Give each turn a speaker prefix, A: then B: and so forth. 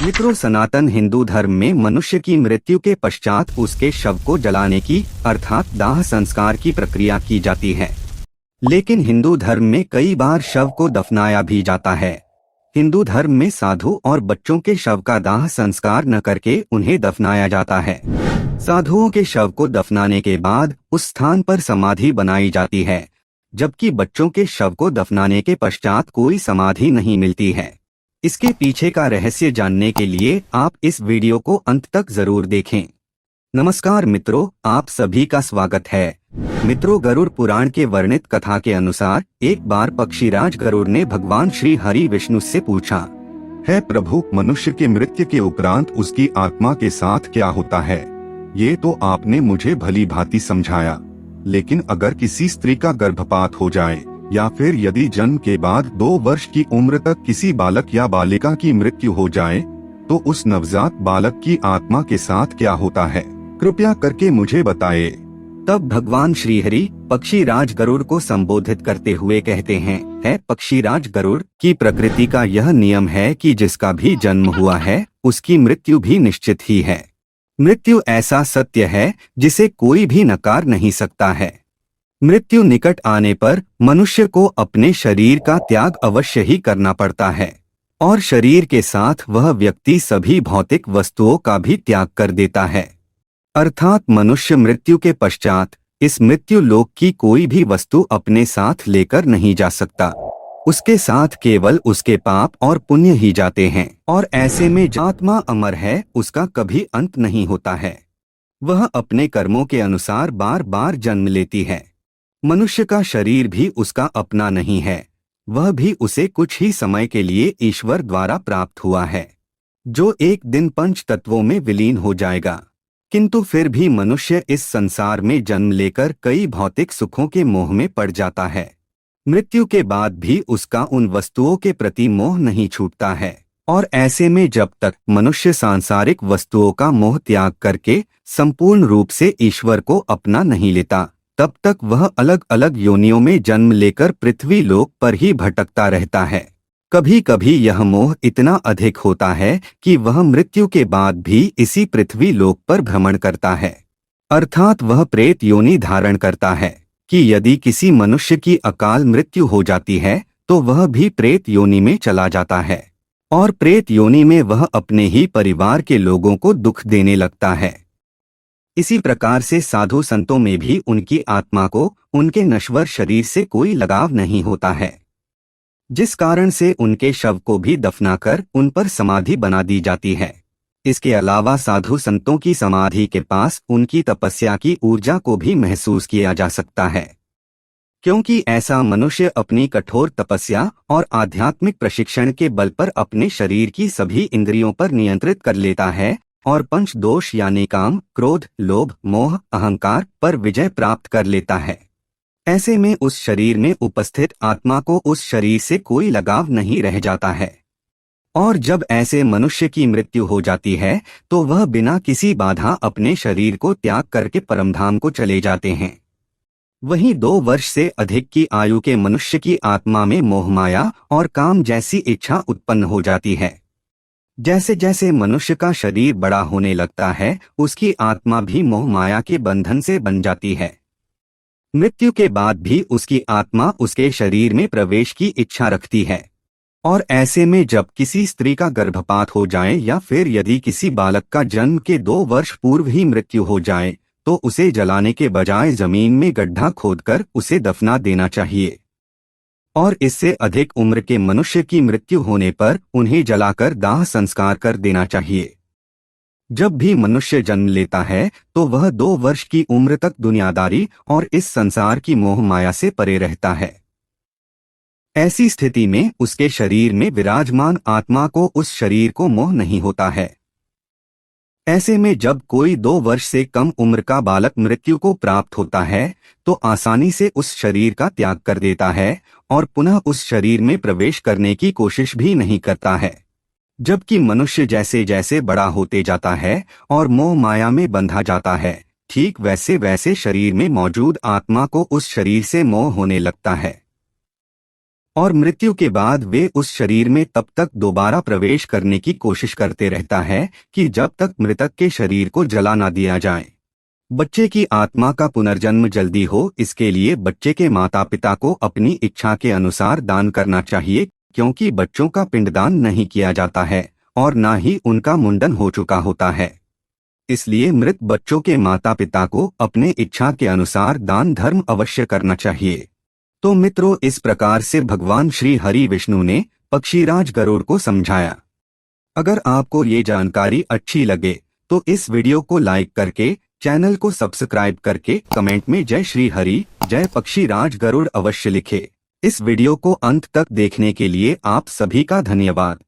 A: मित्रों, सनातन हिंदू धर्म में मनुष्य की मृत्यु के पश्चात उसके शव को जलाने की अर्थात दाह संस्कार की प्रक्रिया की जाती है। लेकिन हिंदू धर्म में कई बार शव को दफनाया भी जाता है। हिंदू धर्म में साधु और बच्चों के शव का दाह संस्कार न करके उन्हें दफनाया जाता है। साधुओं के शव को दफनाने के बाद उस स्थान पर समाधि बनाई जाती है, जबकि बच्चों के शव को दफनाने के पश्चात कोई समाधि नहीं मिलती है। इसके पीछे का रहस्य जानने के लिए आप इस वीडियो को अंत तक जरूर देखें। नमस्कार मित्रों, आप सभी का स्वागत है। मित्रों, गरुड़ पुराण के वर्णित कथा के अनुसार एक बार पक्षीराज गरुड़ ने भगवान श्री हरि विष्णु से पूछा,
B: है प्रभु, मनुष्य की मृत्यु के उपरांत उसकी आत्मा के साथ क्या होता है? ये तो आपने मुझे भली भांति समझाया, लेकिन अगर किसी स्त्री का गर्भपात हो जाए या फिर यदि जन्म के बाद 2 वर्ष की उम्र तक किसी बालक या बालिका की मृत्यु हो जाए, तो उस नवजात बालक की आत्मा के साथ क्या होता है? कृपया करके मुझे बताएं।
A: तब भगवान श्रीहरि पक्षीराज गरुड़ को संबोधित करते हुए कहते हैं, है पक्षीराज गरुड़, की प्रकृति का यह नियम है कि जिसका भी जन्म हुआ है उसकी मृत्यु भी निश्चित ही है। मृत्यु ऐसा सत्य है जिसे कोई भी नकार नहीं सकता है। मृत्यु निकट आने पर मनुष्य को अपने शरीर का त्याग अवश्य ही करना पड़ता है, और शरीर के साथ वह व्यक्ति सभी भौतिक वस्तुओं का भी त्याग कर देता है। अर्थात मनुष्य मृत्यु के पश्चात इस मृत्यु लोक की कोई भी वस्तु अपने साथ लेकर नहीं जा सकता। उसके साथ केवल उसके पाप और पुण्य ही जाते हैं, और ऐसे में जो आत्मा अमर है उसका कभी अंत नहीं होता है। वह अपने कर्मों के अनुसार बार बार जन्म लेती है। मनुष्य का शरीर भी उसका अपना नहीं है, वह भी उसे कुछ ही समय के लिए ईश्वर द्वारा प्राप्त हुआ है, जो एक दिन 5 तत्वों में विलीन हो जाएगा। किंतु फिर भी मनुष्य इस संसार में जन्म लेकर कई भौतिक सुखों के मोह में पड़ जाता है। मृत्यु के बाद भी उसका उन वस्तुओं के प्रति मोह नहीं छूटता है, और ऐसे में जब तक मनुष्य सांसारिक वस्तुओं का मोह त्याग करके संपूर्ण रूप से ईश्वर को अपना नहीं लेता, तब तक वह अलग अलग योनियों में जन्म लेकर पृथ्वी लोक पर ही भटकता रहता है। कभी कभी यह मोह इतना अधिक होता है कि वह मृत्यु के बाद भी इसी पृथ्वी लोक पर भ्रमण करता है। अर्थात वह प्रेत योनि धारण करता है कि यदि किसी मनुष्य की अकाल मृत्यु हो जाती है तो वह भी प्रेत योनि में चला जाता है, और प्रेत योनि में वह अपने ही परिवार के लोगों को दुख देने लगता है। इसी प्रकार से साधु संतों में भी उनकी आत्मा को उनके नश्वर शरीर से कोई लगाव नहीं होता है, जिस कारण से उनके शव को भी दफनाकर उन पर समाधि बना दी जाती है। इसके अलावा साधु संतों की समाधि के पास उनकी तपस्या की ऊर्जा को भी महसूस किया जा सकता है, क्योंकि ऐसा मनुष्य अपनी कठोर तपस्या और आध्यात्मिक प्रशिक्षण के बल पर अपने शरीर की सभी इंद्रियों पर नियंत्रित कर लेता है और पंच दोष यानी काम, क्रोध, लोभ, मोह, अहंकार पर विजय प्राप्त कर लेता है। ऐसे में उस शरीर में उपस्थित आत्मा को उस शरीर से कोई लगाव नहीं रह जाता है, और जब ऐसे मनुष्य की मृत्यु हो जाती है तो वह बिना किसी बाधा अपने शरीर को त्याग करके परमधाम को चले जाते हैं। वहीं 2 वर्ष से अधिक की आयु के मनुष्य की आत्मा में मोहमाया और काम जैसी इच्छा उत्पन्न हो जाती है। जैसे जैसे मनुष्य का शरीर बड़ा होने लगता है उसकी आत्मा भी मोह माया के बंधन से बन जाती है। मृत्यु के बाद भी उसकी आत्मा उसके शरीर में प्रवेश की इच्छा रखती है, और ऐसे में जब किसी स्त्री का गर्भपात हो जाए या फिर यदि किसी बालक का जन्म के 2 वर्ष पूर्व ही मृत्यु हो जाए तो उसे जलाने के बजाय जमीन में गड्ढा खोदकर उसे दफना देना चाहिए, और इससे अधिक उम्र के मनुष्य की मृत्यु होने पर उन्हें जलाकर दाह संस्कार कर देना चाहिए। जब भी मनुष्य जन्म लेता है तो वह 2 वर्ष की उम्र तक दुनियादारी और इस संसार की मोह माया से परे रहता है। ऐसी स्थिति में उसके शरीर में विराजमान आत्मा को उस शरीर को मोह नहीं होता है। ऐसे में जब कोई 2 वर्ष से कम उम्र का बालक मृत्यु को प्राप्त होता है तो आसानी से उस शरीर का त्याग कर देता है और पुनः उस शरीर में प्रवेश करने की कोशिश भी नहीं करता है। जबकि मनुष्य जैसे जैसे बड़ा होते जाता है और मोह माया में बंधा जाता है, ठीक वैसे वैसे शरीर में मौजूद आत्मा को उस शरीर से मोह होने लगता है। और मृत्यु के बाद वे उस शरीर में तब तक दोबारा प्रवेश करने की कोशिश करते रहता है कि जब तक मृतक के शरीर को जला ना दिया जाए। बच्चे की आत्मा का पुनर्जन्म जल्दी हो, इसके लिए बच्चे के माता पिता को अपनी इच्छा के अनुसार दान करना चाहिए, क्योंकि बच्चों का पिंडदान नहीं किया जाता है और ना ही उनका मुंडन हो चुका होता है। इसलिए मृत बच्चों के माता पिता को अपने इच्छा के अनुसार दान धर्म अवश्य करना चाहिए। तो मित्रों, इस प्रकार से भगवान श्री हरि विष्णु ने पक्षीराज गरुड़ को समझाया। अगर आपको ये जानकारी अच्छी लगे तो इस वीडियो को लाइक करके, चैनल को सब्सक्राइब करके कमेंट में जय श्री हरि, जय पक्षीराज गरुड़ अवश्य लिखे। इस वीडियो को अंत तक देखने के लिए आप सभी का धन्यवाद।